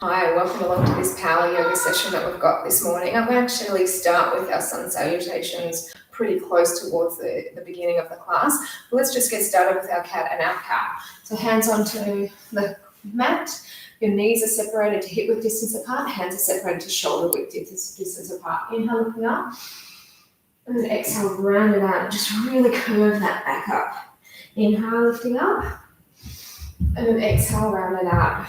Hi, welcome along to this power yoga session that we've got this morning. I'm going to actually start with our sun salutations pretty close towards the beginning of the class. But let's just get started with our cat and our cow. So hands onto the mat, your knees are separated to hip width distance apart, hands are separated to shoulder width distance apart. Inhale, looking up, and then exhale, round it out. Just really curve that back up. Inhale, lifting up, and then exhale, round it out.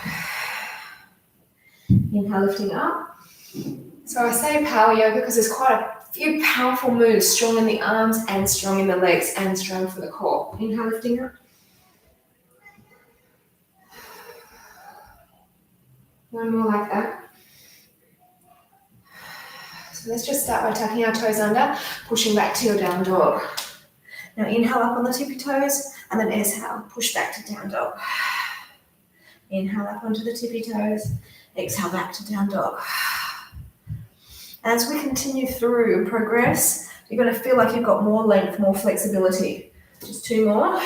Inhale, lifting up. So I say power yoga because there's quite a few powerful moves, strong in the arms and strong in the legs and strong for the core. Inhale, lifting up. One more like that. So let's just start by tucking our toes under, pushing back to your down dog. Now inhale up on the tippy toes and then exhale, push back to down dog. Inhale up onto the tippy toes. Exhale back to down dog. As we continue through and progress, you're going to feel like you've got more length, more flexibility. Just two more.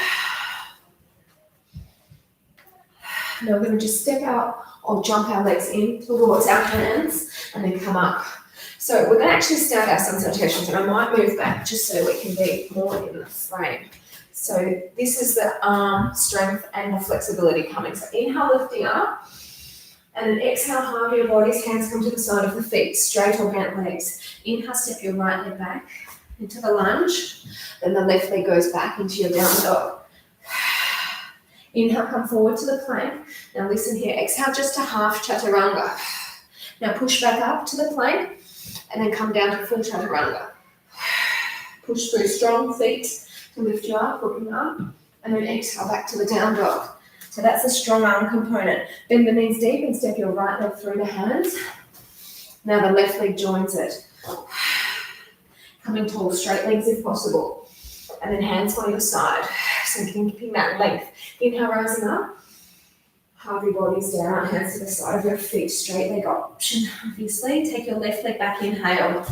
Now we're going to just step out or jump our legs in towards our hands and then come up. So we're going to actually start our sun salutations, and I might move back just so we can be more in the frame. So this is the arm strength and the flexibility coming. So inhale, lifting up. And then exhale, halve your bodies, hands come to the side of the feet, straight or bent legs. Inhale, step your right leg back into the lunge. Then the left leg goes back into your down dog. Inhale, come forward to the plank. Now listen here, exhale just to half chaturanga. Now push back up to the plank and then come down to full chaturanga. Push through strong feet to lift you up, looking up. And then exhale back to the down dog. So that's a strong arm component. Bend the knees deep and step your right leg through the hands. Now the left leg joins it. Coming tall, straight legs if possible. And then hands by your side. So keeping that length. Inhale, rising up. Halve your bodies down, hands to the side of your feet. Straight leg option, obviously. Take your left leg back, inhale.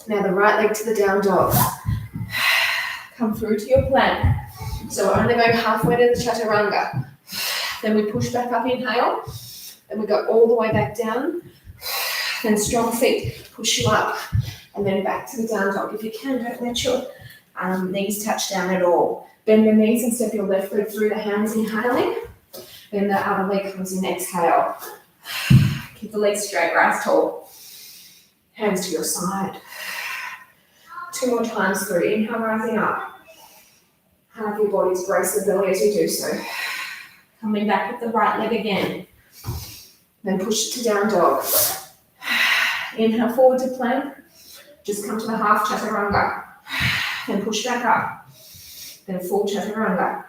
Now the right leg to the down dog. Come through to your plank. So we're only going halfway to the chaturanga. Then we push back up, inhale, and we go all the way back down. Then strong feet push you up, and then back to the down dog. If you can, don't let your knees touch down at all. Bend the knees and step your left leg through the hands, inhaling. Then the other leg comes in, exhale. Keep the legs straight, rise tall. Hands to your side. Two more times through. Inhale, rising up. Halve your bodies, brace the belly as you do so. Coming back with the right leg again. Then push it to down dog. Inhale forward to plank. Just come to the half chaturanga. Then push back up. Then full chaturanga.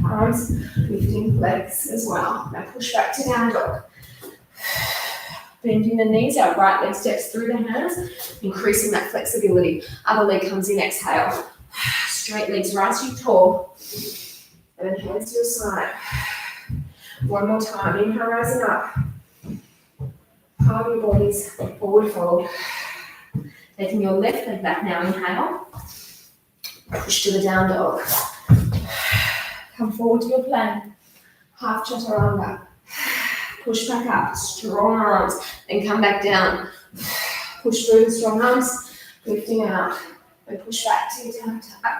Arms lifting, legs as well. Now push back to down dog. Bending the knees, our right leg steps through the hands, increasing that flexibility. Other leg comes in, exhale. Straight legs, rise you tall. And then hands to your side. One more time. Inhale, rising up. Halve your bodies, forward fold. Taking your left leg back now, inhale. Push to the down dog. Come forward to your plank. Half chaturanga. Push back up, strong arms. Then come back down. Push through the strong arms, lifting out. And push back to your down dog.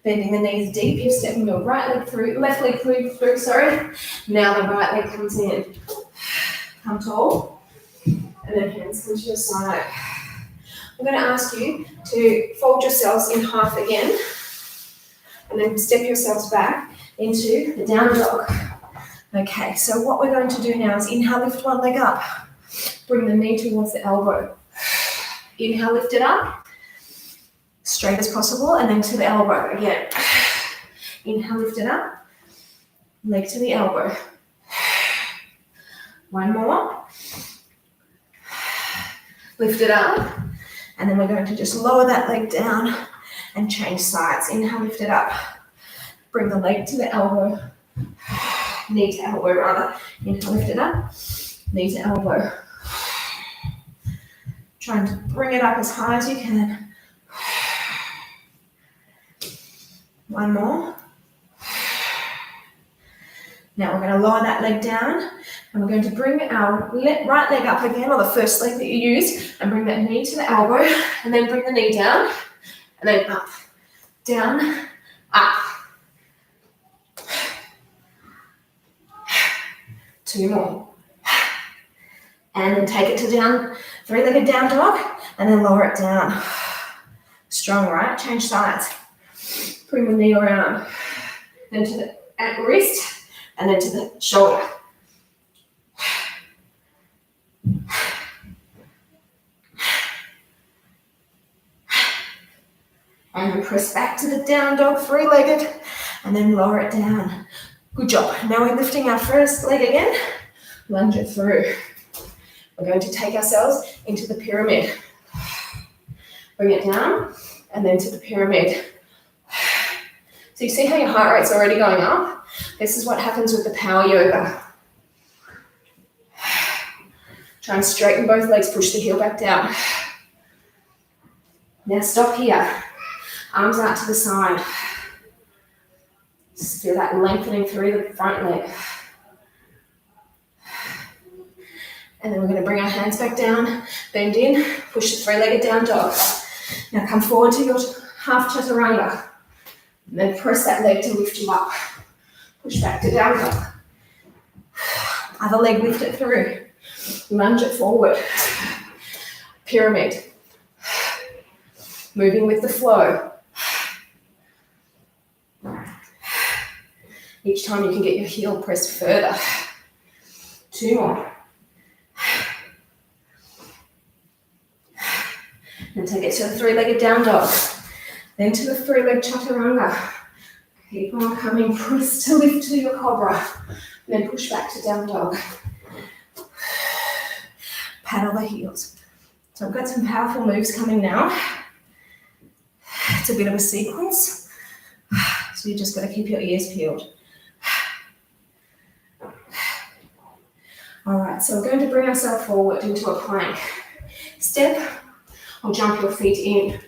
Bending the knees deep, you're stepping your right leg through, left leg through, Now the right leg comes in. Come tall, and then hands come to your side. I'm going to ask you to fold yourselves in half again, and then step yourselves back into the down dog. Okay, so what we're going to do now is inhale, lift one leg up. Bring the knee towards the elbow. Inhale, lift it up. Straight as possible, and then to the elbow again. Inhale, lift it up. Leg to the elbow. One more. Lift it up. And then we're going to just lower that leg down and change sides. Inhale, lift it up. Bring the leg to the elbow. Knee to elbow rather. Inhale, lift it up. Knee to elbow. Trying to bring it up as high as you can. One more. Now we're going to lower that leg down and we're going to bring our right leg up again, or the first leg that you used, and bring that knee to the elbow, and then bring the knee down, and then up, down, up. 2 more. And then take it to down, 3-legged down dog, and then lower it down. Strong, right? Change sides. Bring the knee around, then to the wrist, and then to the shoulder. And then press back to the down dog, 3-legged, and then lower it down. Good job. Now we're lifting our first leg again. Lunge it through. We're going to take ourselves into the pyramid. Bring it down, and then to the pyramid. So you see how your heart rate's already going up? This is what happens with the power yoga. Try and straighten both legs, push the heel back down. Now stop here. Arms out to the side. Just feel that lengthening through the front leg. And then we're going to bring our hands back down, bend in, push the 3-legged down dog. Now come forward to your half chaturanga. And then press that leg to lift you up. Push back to down dog. Other leg, lift it through. Lunge it forward. Pyramid. Moving with the flow. Each time you can get your heel pressed further. 2 more. And take it to the 3-legged down dog. Then to the 3-leg chaturanga. Keep on coming, press to lift to your cobra. Then push back to down dog. Paddle the heels. So I've got some powerful moves coming now. It's a bit of a sequence. So you just got to keep your ears peeled. All right, so we're going to bring ourselves forward into a plank. Step or jump your feet in.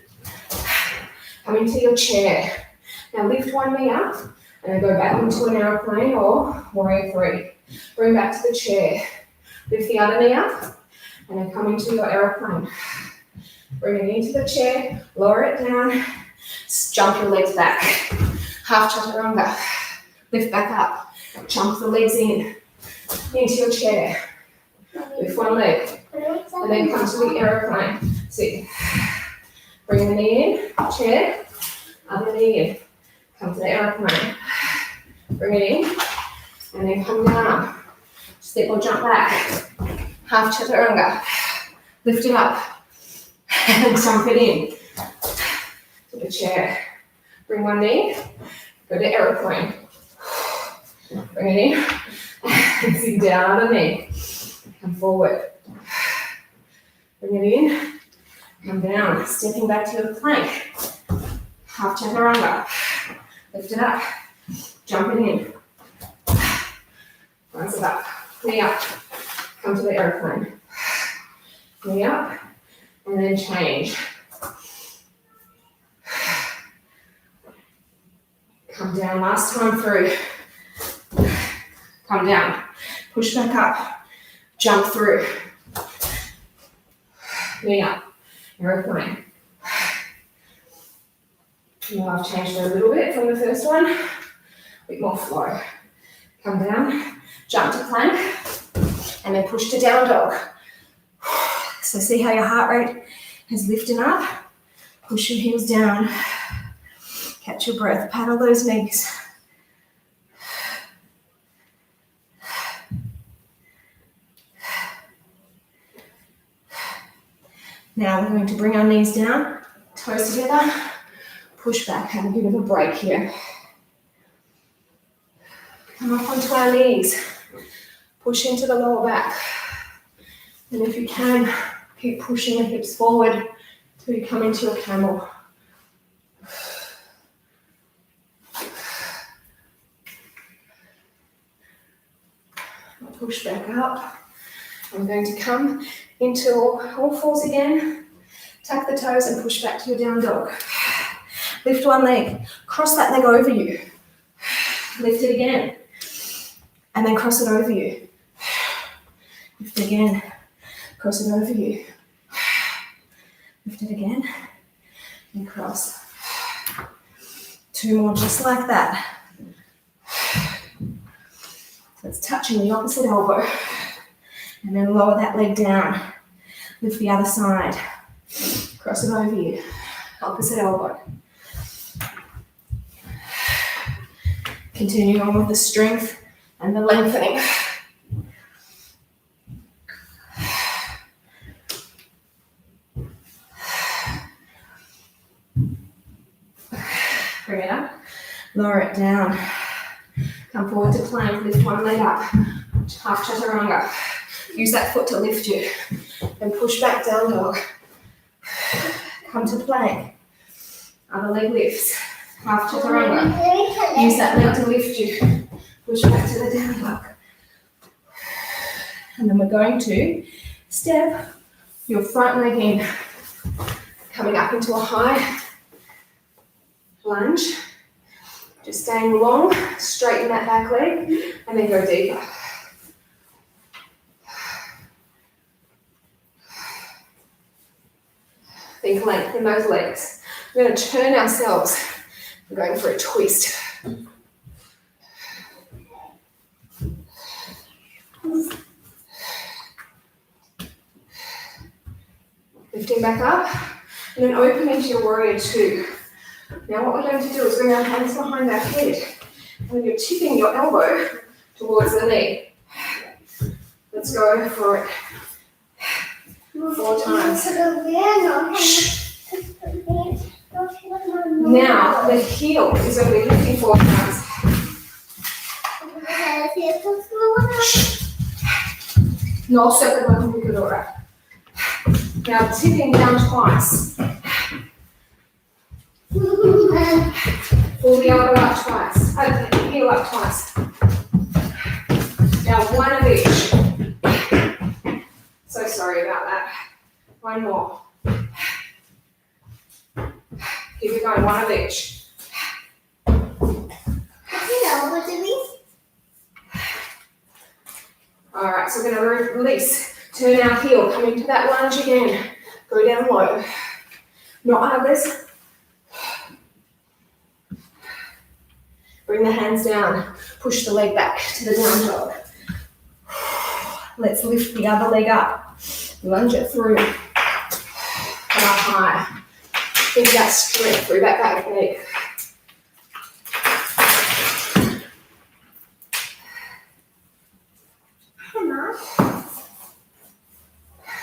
Come into your chair. Now lift one knee up and then go back into an aeroplane or warrior 3. Bring back to the chair. Lift the other knee up and then come into your aeroplane. Bring it into the chair, lower it down, jump your legs back. Half chaturanga. Lift back up, jump the legs in, into your chair. Lift one leg and then come to the aeroplane. Sit. Bring the knee in, chair, other knee in. Come to the aeroplane. Bring it in, and then come down. Step or jump back. Half chaturanga. Lift it up, and jump it in. To the chair. Bring one knee, go to aeroplane. Bring it in, and sit down other knee. Come forward. Bring it in, come down. Stepping back to your plank. Half chaturanga. Lift it up, jump it in, rise it up, knee up, come to the aeroplane, knee up, and then change. Come down, last time through, come down, push back up, jump through, knee up, aeroplane. Now I've changed it a little bit from the first one. A bit more flow. Come down, jump to plank, and then push to down dog. So see how your heart rate is lifting up. Push your heels down. Catch your breath. Paddle those knees. Now we're going to bring our knees down, toes together. Push back, have a bit of a break here. Come up onto our knees. Push into the lower back. And if you can, keep pushing the hips forward till you come into your camel. Push back up. I'm going to come into all fours again. Tuck the toes and push back to your down dog. Lift one leg, cross that leg over you. Lift it again. and then cross it over you. Lift again, cross it over you. Lift it again, and cross. 2 more just like that. So it's touching the opposite elbow. And then lower that leg down. Lift the other side. Cross it over you. Opposite elbow. Continue on with the strength and the lengthening. Bring it up. Lower it down. Come forward to plank. Lift one leg up. Half chaturanga. Use that foot to lift you. Then push back down dog. Come to plank. Other leg lifts. Half chaturanga. Use that leg to lift you. Push back to the down dog. And then we're going to step your front leg in. Coming up into a high lunge. Just staying long. Straighten that back leg. And then go deeper. Think lengthen those legs. We're going to turn ourselves. We're going for a twist. Lifting back up, and then open into your warrior 2. Now what we're going to do is bring our hands behind our head. And you're tipping your elbow towards the knee. Let's go for it. 4 times. Now the heel is going to be lifting 4 times. No separate one picadora. Now tipping down twice. Pull the elbow up twice. Heel up twice. Now 1 of each. So sorry about that. 1 more. Keep it going, 1 of each. Alright, so we're going to release. Turn our heel, come into that lunge again. Go down low. Not others. Bring the hands down. Push the leg back to the down dog. Let's lift the other leg up. Lunge it through. Come up high. Think that strength through that back leg.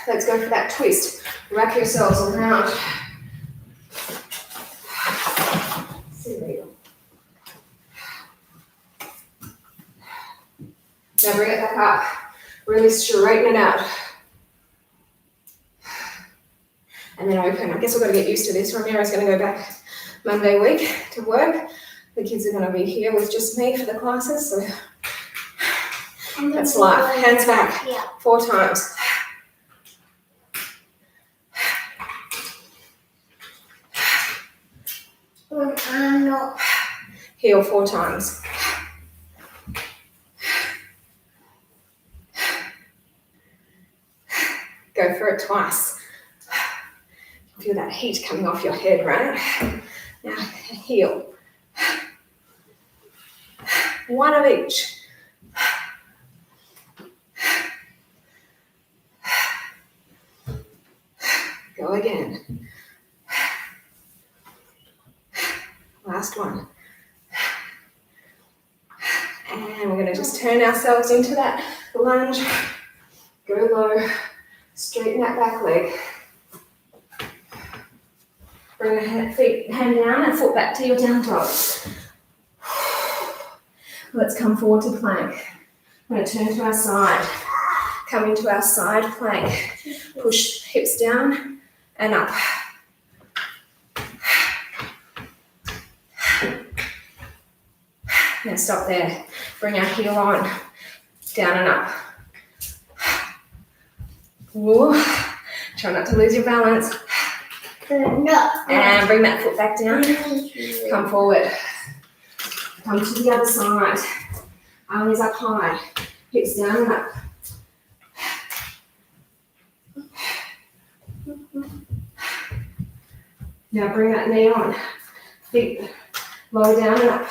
Let's go for that twist. Wrap yourselves around. Now bring it back up. Really straighten it out. And then open. I guess we've got to get used to this. Ramira's going to go back Monday week to work. The kids are going to be here with just me for the classes. So that's life. Hands back. 4 times. Heel 4 times. Go for it twice. Feel that heat coming off your head, right? Now, heel. 1 of each. Go again. Last one. And we're going to just turn ourselves into that lunge. Go low. Straighten that back leg. Bring the hand down and foot back to your down dog. Let's come forward to plank. We're going to turn to our side. Come into our side plank. Push hips down and up. Now stop there. Bring our heel on. Down and up. Ooh. Try not to lose your balance. And bring that foot back down. Come forward. Come to the other side. Arm is up high, hips down and up. Now bring that knee on, feet lower down and up.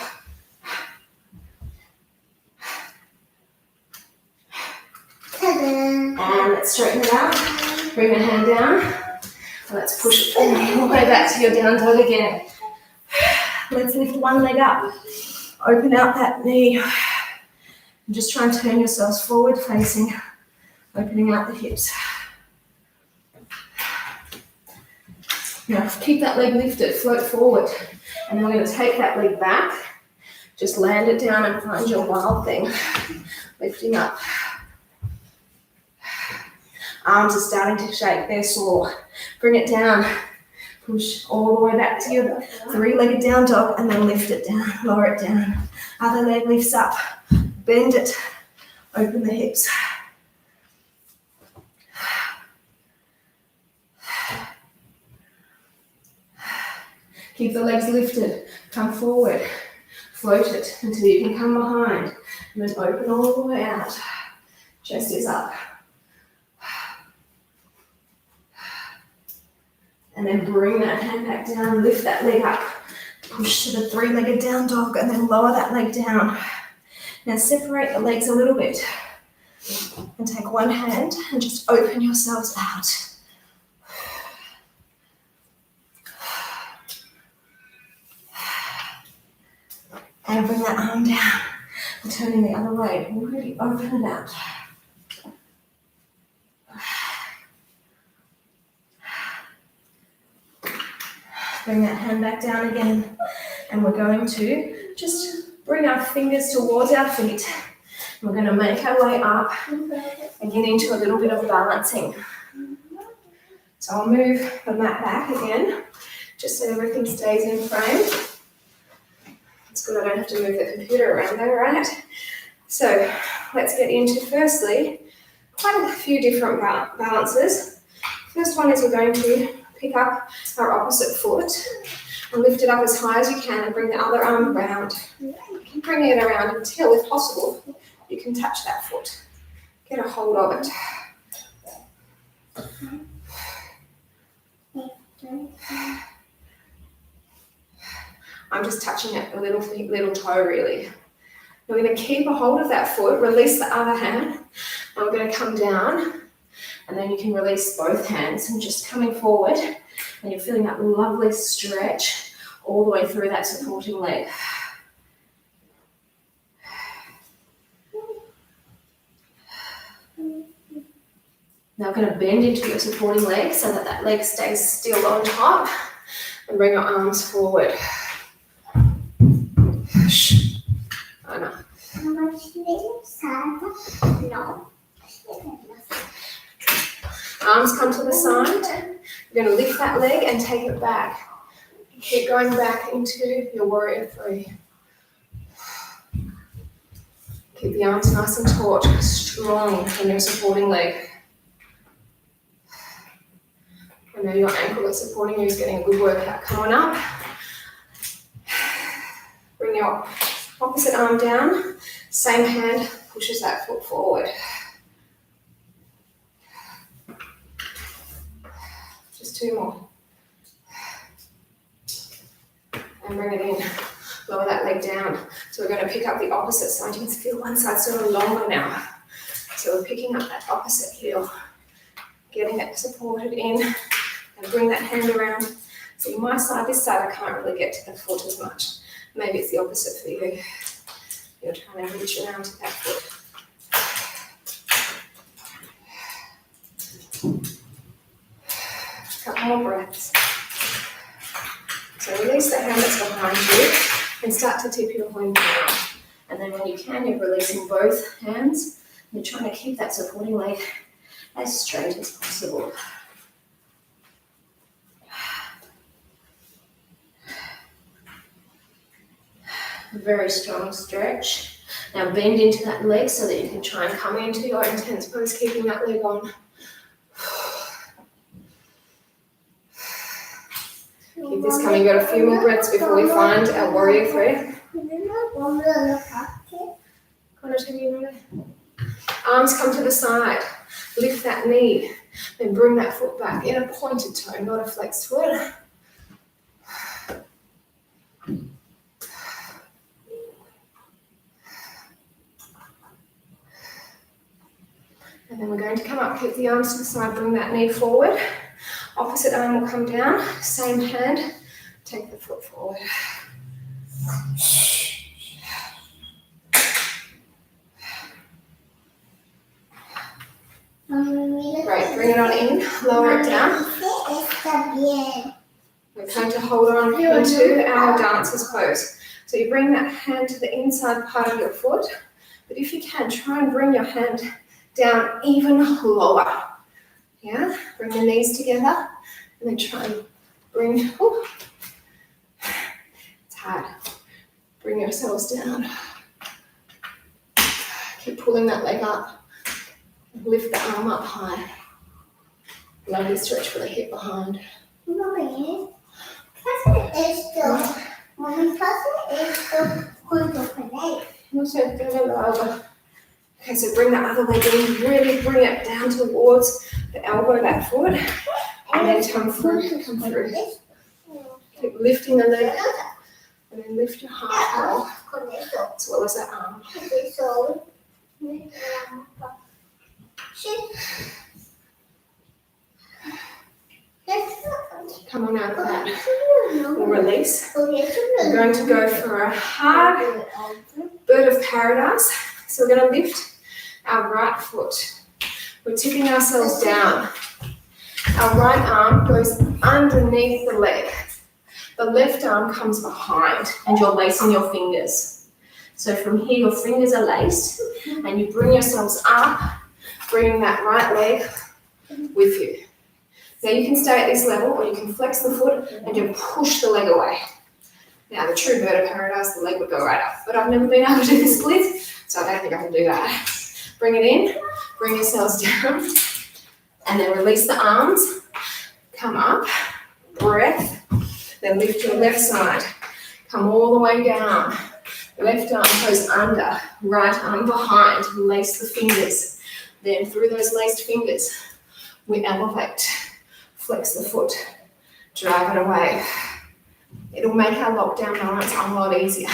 And let's straighten it out. Bring the hand down. And let's push it all the way back to your down dog again. Let's lift one leg up. Open out that knee. And just try and turn yourselves forward facing, opening out the hips. Now keep that leg lifted, float forward. And then we're going to take that leg back. Just land it down and find your wild thing. Lifting up. Arms are starting to shake, they're sore. Bring it down. Push all the way back to your three-legged down dog and then lift it down, lower it down. Other leg lifts up, bend it, open the hips. Keep the legs lifted, come forward, float it until you can come behind, and then open all the way out. Chest is up. And then bring that hand back down, lift that leg up, push to the three-legged down dog, and then lower that leg down. Now separate the legs a little bit, and take one hand and just open yourselves out. And bring that arm down, and turning the other way, really open it out. Bring that hand back down again, and we're going to just bring our fingers towards our feet. We're going to make our way up and get into a little bit of balancing. So I'll move the mat back again, just so everything stays in frame. It's good I don't have to move the computer around there, right? So let's get into, firstly, quite a few different balances. First one is we're going to pick up our opposite foot and lift it up as high as you can and bring the other arm around. Keep bringing it around until, if possible, you can touch that foot. Get a hold of it. I'm just touching it a little toe really. We're going to keep a hold of that foot, release the other hand, and we're going to come down. And then you can release both hands and just coming forward, and you're feeling that lovely stretch all the way through that supporting leg. Now we're going to bend into your supporting leg so that that leg stays still on top, and bring your arms forward. I know. No. Arms come to the side. You're going to lift that leg and take it back. Keep going back into your warrior three. Keep the arms nice and taut, strong in your supporting leg. I know your ankle that's supporting you is getting a good workout coming up. Bring your opposite arm down. Same hand pushes that foot forward. Just two more. And bring it in. Lower that leg down. So we're going to pick up the opposite side. You can feel one side sort of longer now. So we're picking up that opposite heel. Getting it supported in. And bring that hand around. See, my side, this side, I can't really get to the foot as much. Maybe it's the opposite for you. You're trying to reach around to that foot. A couple more breaths. So release the hand that's behind you and start to tip your leg down. And then when you can, you're releasing both hands. You're trying to keep that supporting leg as straight as possible. Very strong stretch. Now bend into that leg so that you can try and come into your intense pose, keeping that leg on. Keep this coming. We've got a few more breaths before we find our warrior three. 1 or 2 units. Arms come to the side. Lift that knee. Then bring that foot back in a pointed toe, not a flexed foot. And then we're going to come up, keep the arms to the side, bring that knee forward. Opposite arm will come down, same hand, take the foot forward. Great, bring it on in, lower it down. We're going to hold on into our dancer's pose. So you bring that hand to the inside part of your foot, but if you can, try and bring your hand down even lower. Yeah, bring the knees together and then try and bring, it's hard. Bring yourselves down. Keep pulling that leg up. Lift the arm up high. Lovely stretch for the hip behind. Mommy, cousin is still going to Okay, so bring that other leg in, really bring it down towards the elbow, that foot, and then come through. Keep lifting the leg, and then lift your heart as well as that arm. Come on out of that. We'll release. We're going to go for a hard bird of paradise. So we're going to lift our right foot. We're tipping ourselves down. Our right arm goes underneath the leg. The left arm comes behind and you're lacing your fingers. So from here your fingers are laced and you bring yourselves up, bringing that right leg with you. Now you can stay at this level or you can flex the foot and then push the leg away. Now the true bird of paradise, the leg would go right up. But I've never been able to do the split, so I don't think I can do that. Bring it in, bring yourselves down, and then release the arms. Come up, breath, then lift your left side. Come all the way down. Left arm goes under, right arm behind, lace the fingers. Then through those laced fingers, we elevate, flex the foot, drive it away. It'll make our lockdown balance a lot easier,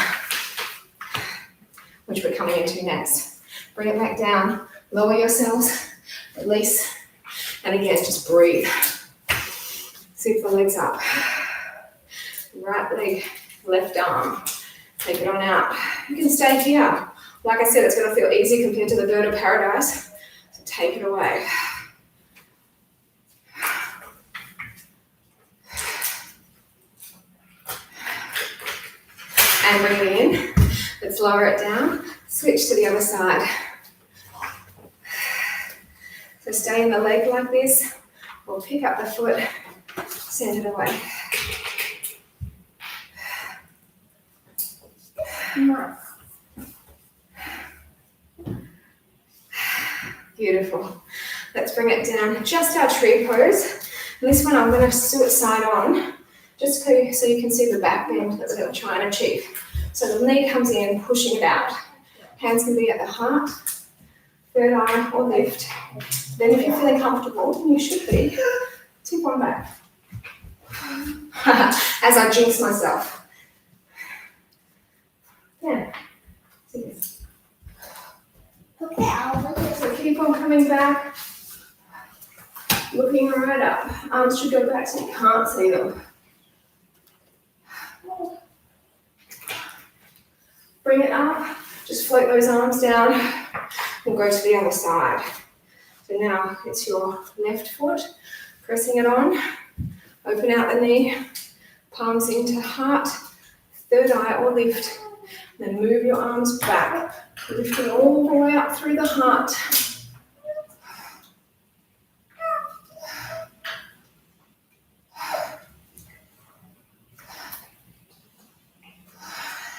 which we're coming into next. Bring it back down, lower yourselves, release, and again, just breathe. Zip the legs up. Right leg, left arm. Take it on out. You can stay here. Like I said, it's going to feel easy compared to the bird of paradise. So take it away. And bring it in. Let's lower it down. Switch to the other side. So stay in the leg like this. Or pick up the foot, send it away. Beautiful. Let's bring it down. Just our tree pose. And this one I'm going to do it side on, just so you can see the back bend that we're going to try and achieve. So the knee comes in, pushing it out. Hands can be at the heart, third eye or lift. Then if you're feeling comfortable, you should be, tip one back. As I jinx myself. Yeah. Okay, so keep on coming back. Looking right up. Arms should go back so you can't see them. Bring it up. Just float those arms down. We'll go to the other side. So now it's your left foot. Pressing it on. Open out the knee. Palms into heart. Third eye or lift. Then move your arms back. Lifting all the way up through the heart.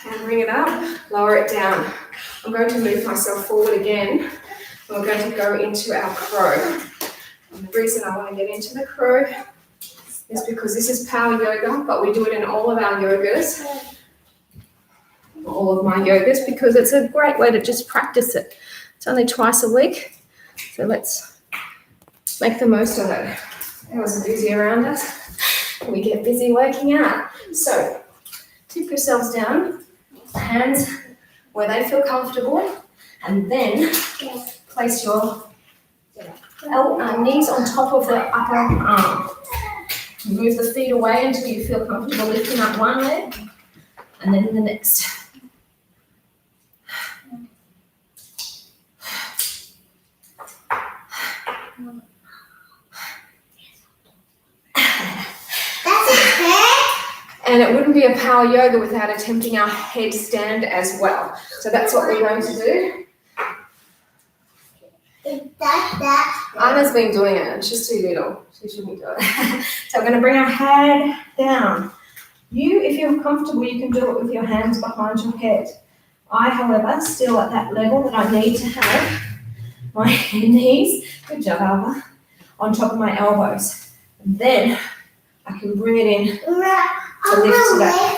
And bring it up, lower it down. I'm going to move myself forward again. And we're going to go into our crow. And the reason I want to get into the crow is because this is power yoga, but we do it in all of our yogas. all of my yogas because it's a great way to just practice it. It's only twice a week, so let's make the most of it. Everyone's busy around us. We get busy working out. So tip yourselves down, hands where they feel comfortable, and then place your knees on top of the upper arm. Move the feet away until you feel comfortable lifting up one leg, and then the next. And it wouldn't be a power yoga without attempting our headstand as well. So that's what we're going to do. Anna's been doing it and she's too little. She shouldn't do it. So we're going to bring our head down. If you're comfortable, you can do it with your hands behind your head. I, however, still at that level that I need to have my knees, good job, Alva, on top of my elbows. And then I can bring it in to lift it up.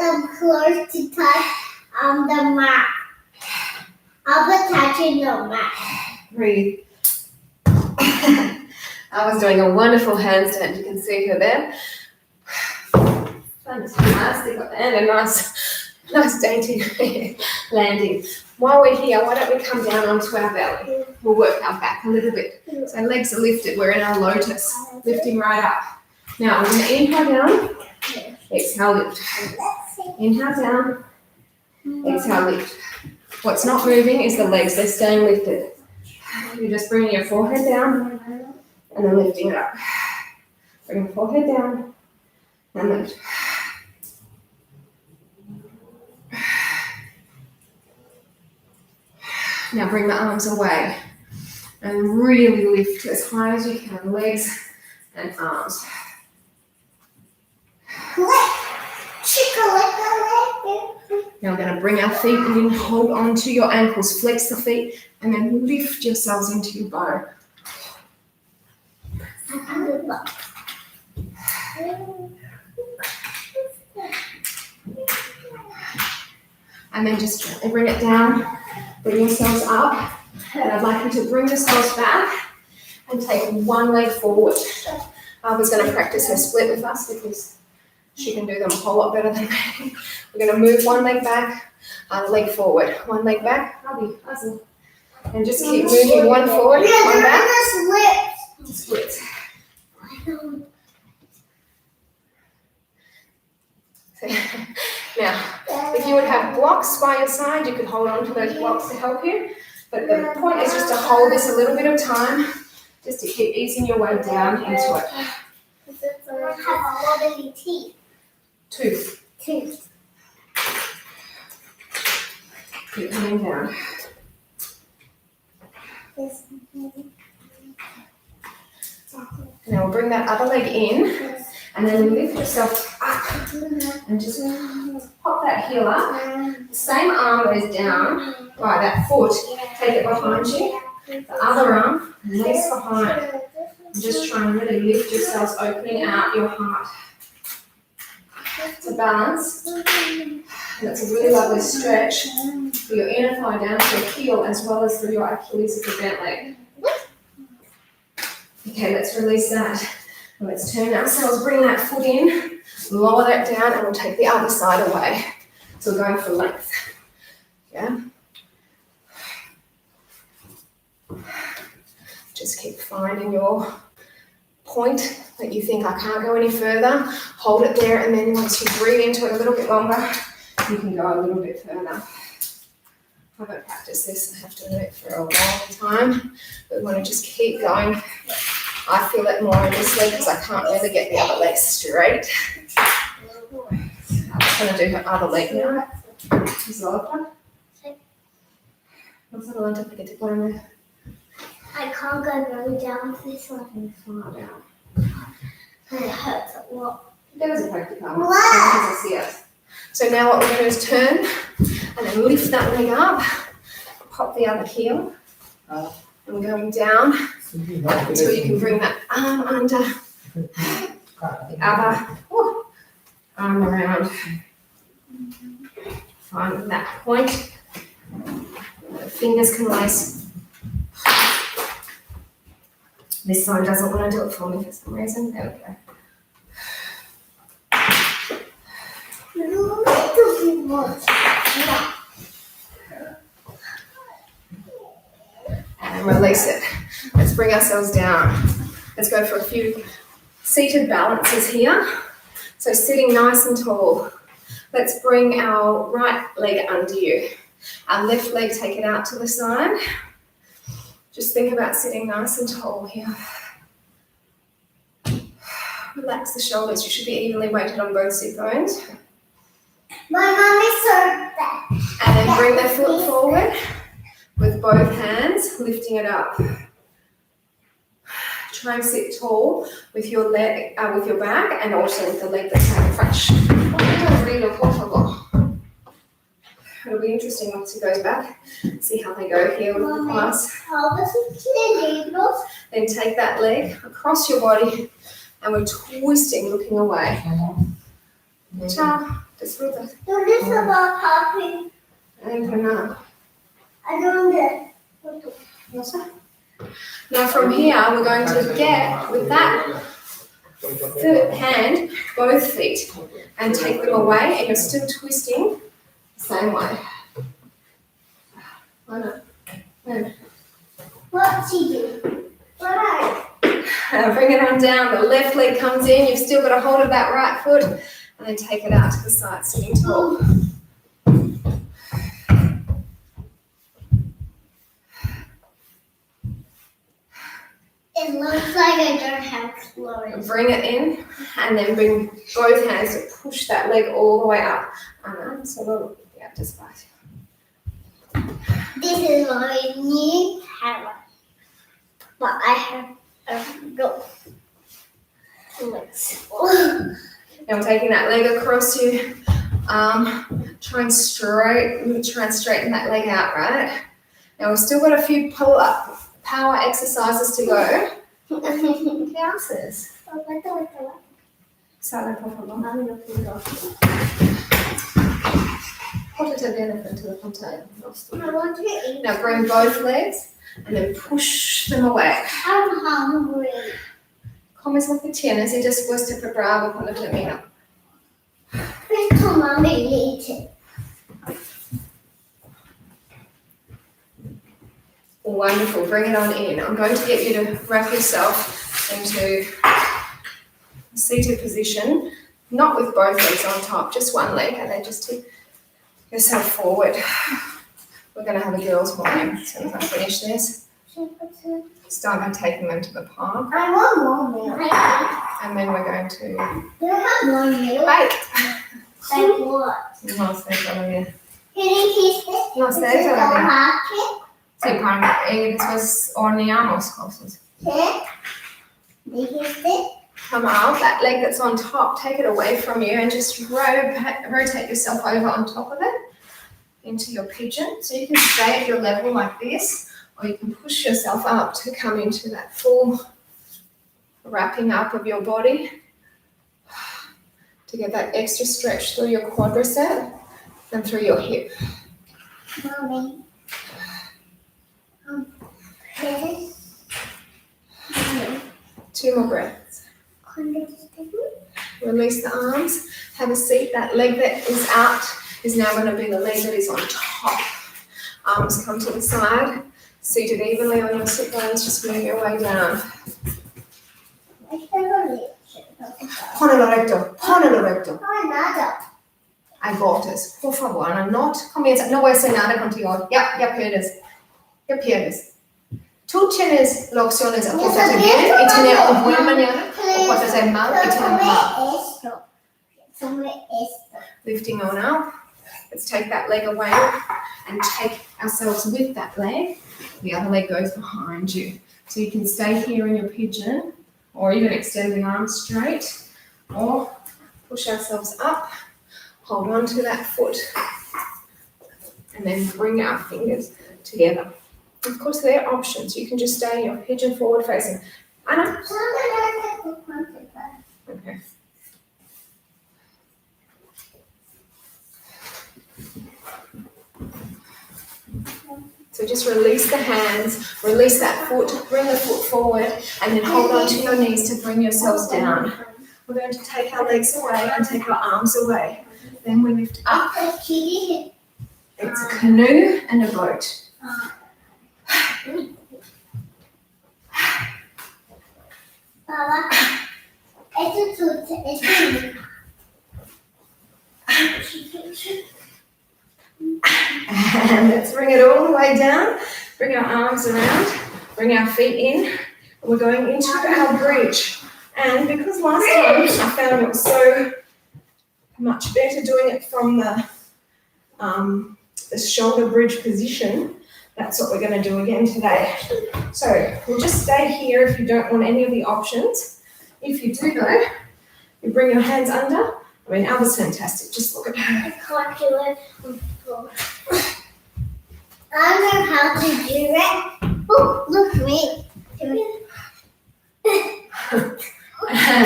It's close to touch the mat. I'll be touching the mat. Breathe. I was doing a wonderful handstand. You can see her there. Fantastic. And a nice dainty landing. While we're here, why don't we come down onto our belly? We'll work our back a little bit. So legs are lifted. We're in our lotus, lifting right up. Now we're going to inhale down, exhale lift. Inhale down, exhale lift. What's not moving is the legs, they're staying lifted. You're just bringing your forehead down and then lifting it up. Bring the forehead down and lift. Now bring the arms away and really lift as high as you can, legs and arms. Now we're going to bring our feet in, hold on to your ankles, flex the feet, and then lift yourselves into your bow. And then just gently bring it down, bring yourselves up, and I'd like you to bring yourselves back and take one leg forward. Alva's going to practice her split with us because she can do them a whole lot better than me. We're going to move one leg back, other leg forward. One leg back, and just keep moving one forward, one back. Split. Now, if you would have blocks by your side, you could hold on to those blocks to help you. But the point is just to hold this a little bit of time, just to keep easing your way down into it. How many teeth? Two. Keep coming down. Now we'll bring that other leg in, and then lift yourself up, and just pop that heel up. The same arm goes down by that foot. Take it behind you. The other arm, legs behind. And just try and really lift yourselves, opening out your heart. It's a balance. And it's a really lovely stretch for your inner thigh down to your heel, as well as through your Achilles at the bent leg. Okay, let's release that. And let's turn ourselves, bring that foot in, lower that down, and we'll take the other side away. So we're going for length. Yeah. Just keep finding your point that you think I can't go any further. Hold it there, and then once you breathe into it a little bit longer, you can go a little bit further. I haven't practiced this, I have to admit, for a long time. But we want to just keep going. I feel it more in this leg because I can't really get the other leg straight. I'm just going to do her other leg now. What's the one to forget to put on there? I can't go really down this one. Far down. It hurts a lot. There was a practical. So now what we're going to do is turn and then lift that leg up, pop the other heel, and we're going down until you can bring that arm under, the other arm around. Find that point. The fingers can lace. This side doesn't want to do it for me for some reason. There we go. And release it. Let's bring ourselves down. Let's go for a few seated balances here. So sitting nice and tall. Let's bring our right leg under you. Our left leg, take it out to the side. Just think about sitting nice and tall here. Relax the shoulders. You should be evenly weighted on both sit bones. My mommy said that. And then bring the foot forward with both hands, lifting it up. Try and sit tall with your leg, with your back, and also with the leg that's out fresh. It'll be interesting once he goes back. See how they go here with the class. Then take that leg across your body, and we're twisting, looking away. Ciao. Disfruta. Don't this about happy. Now No from here, we're going to get with that hand, both feet, and take them away, and you're still twisting the same way. What's he do? Bring it on down. The left leg comes in. You've still got a hold of that right foot, and then take it out to the side, sitting tall. It looks like I don't have clothes. Bring it in, and then bring both hands to push that leg all the way up. So we'll just back. This is my new hammer. But I have a go. Let's go. Now we're taking that leg across you. Try and straighten that leg out, right? Now we've still got a few pull-up power exercises to go. ¿Qué haces? Sale, por favor. Póntate bien frente a la pantalla. Now bring both legs and then push them away. I'm hungry. Comes lo que tienes y después te preparo cuando termino. Please come on, later. Wonderful, bring it on in. I'm going to get you to wrap yourself into a seated position, not with both legs on top, just one leg, and then just tip yourself forward. We're going to have a girls' morning as soon as I finish this. Start by taking them to the park. I want more milk. And then we're going to Do you have more milk? bake. Like what? No sé todavía. Can you kiss it? No sé Is it all todavía. happy? Sí, después horneamos cosas. Okay. Do you kiss it? Come out, that leg that's on top, take it away from you and just rotate yourself over on top of it into your pigeon. So you can stay at your level like this, or you can push yourself up to come into that full wrapping up of your body to get that extra stretch through your quadricep and through your hip. Mommy. Okay. Two more breaths. Release the arms. Have a seat. That leg that is out is now going to be the leg that is on top. Arms come to the side. Seated evenly on your sit bones. Just move your way down. Ponelo recto. Ponelo recto. I got it. Por favor, Ana, comienza. No voy a hacer nada contigo. Ya pierdes. Ya pierdes. Tú tienes la opción de portarte bien y tener una buena mañana, o portarte mal y tener mal. Lifting on up. Let's take that leg away and take ourselves with that leg. The other leg goes behind you. So you can stay here in your pigeon, or even extend the arms straight, or push ourselves up, hold on to that foot, and then bring our fingers together. Of course, there are options. You can just stay in your pigeon forward facing. Anna? Okay. So just release the hands, release that foot, bring the foot forward, and then hold on to your knees to bring yourselves down. We're going to take our legs away and take our arms away. Then we lift up. It's a canoe and a boat. And let's bring it all the way down. Bring our arms around, bring our feet in. We're going into our bridge. And because last time I found it was so much better doing it from the shoulder bridge position, that's what we're going to do again today. So we'll just stay here if you don't want any of the options. If you do though, you bring your hands under. I mean, Alba's fantastic. Just look at her. I can't do it. I don't know how to do it. Oh, look at me. And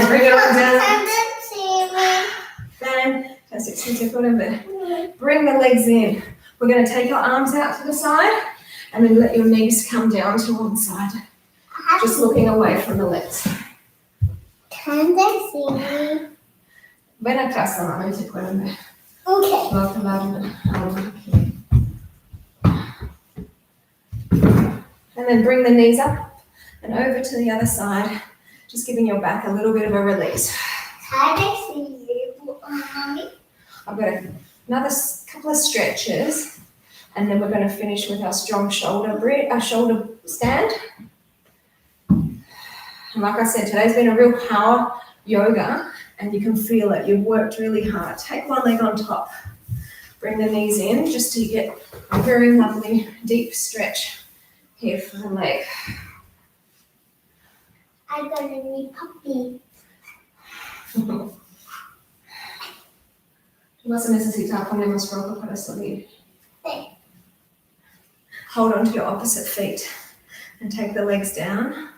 bring it on down. Fantastic. Sit your foot in there. Bring the legs in. We're going to take our arms out to the side and then let your knees come down to one side. Just looking away from the legs. Can they see me? Ven acá, Samara, te pueden ver. Okay. Vamos a darle algo aquí. And then bring the knees up and over to the other side, just giving your back a little bit of a release. Can they see you, Mommy? I've got another couple of stretches, and then we're going to finish with our strong shoulder stand. And like I said, today's been a real power yoga, and you can feel it. You've worked really hard. Take one leg on top. Bring the knees in just to get a very lovely deep stretch here for the leg. I'm going to need puppy. Vas a necesitar ponernos ropa para salir. Sí. Hold on to your opposite feet and take the legs down.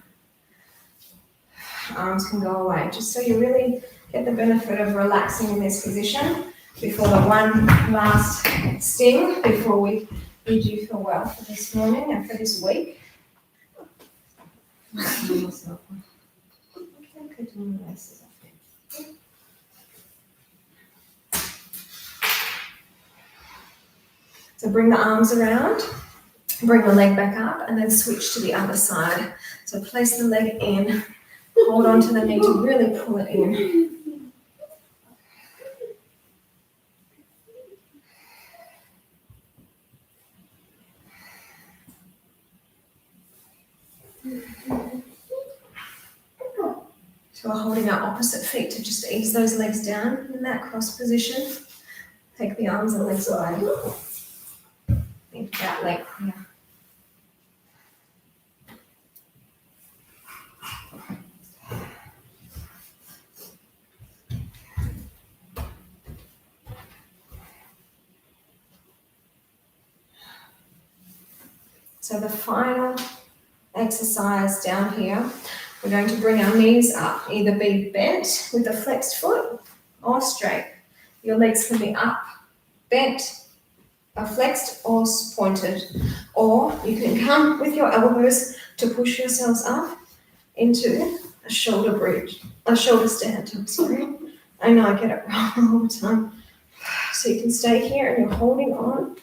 Arms can go away, just so you really get the benefit of relaxing in this position before the one last sting, before we bid you farewell for this morning and for this week. So bring the arms around, bring the leg back up, and then switch to the other side. So place the leg in, hold on to the knee to really pull it in. So we're holding our opposite feet to just ease those legs down in that cross position. Take the arms and legs away. Leave that leg clear. So the final exercise down here, we're going to bring our knees up, either be bent with a flexed foot or straight. Your legs can be up, bent, flexed or pointed, or you can come with your elbows to push yourselves up into a shoulder bridge, a shoulder stand, I'm sorry. I know I get it wrong all the time. So you can stay here and you're holding on,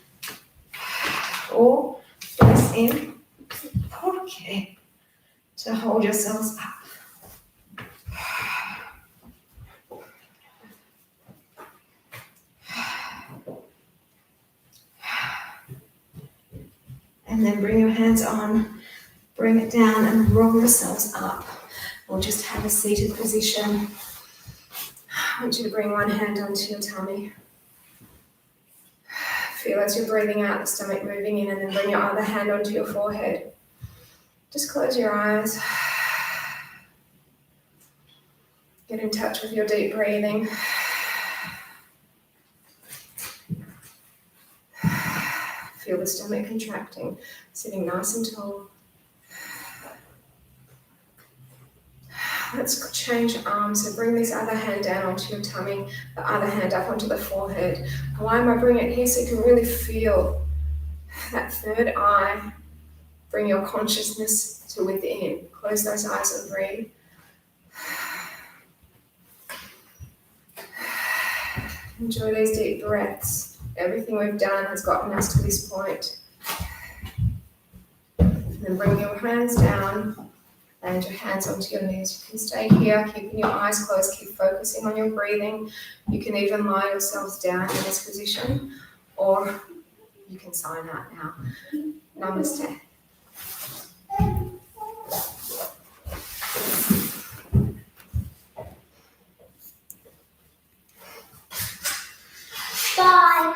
or press in, okay, to hold yourselves up. And then bring your hands on, bring it down and roll yourselves up. Or just have a seated position. I want you to bring one hand onto your tummy. Feel as you're breathing out, the stomach moving in, and then bring your other hand onto your forehead. Just close your eyes. Get in touch with your deep breathing. Feel the stomach contracting, sitting nice and tall. Let's change arms. So bring this other hand down onto your tummy, the other hand up onto the forehead. Why am I bringing it here? So you can really feel That third eye, bring your consciousness to within. Close those eyes and breathe. Enjoy these deep breaths. Everything we've done has gotten us to this point. And then bring your hands down, land your hands onto your knees. You can stay here, keeping your eyes closed, keep focusing on your breathing. You can even lie yourselves down in this position, or you can sign out now. Namaste.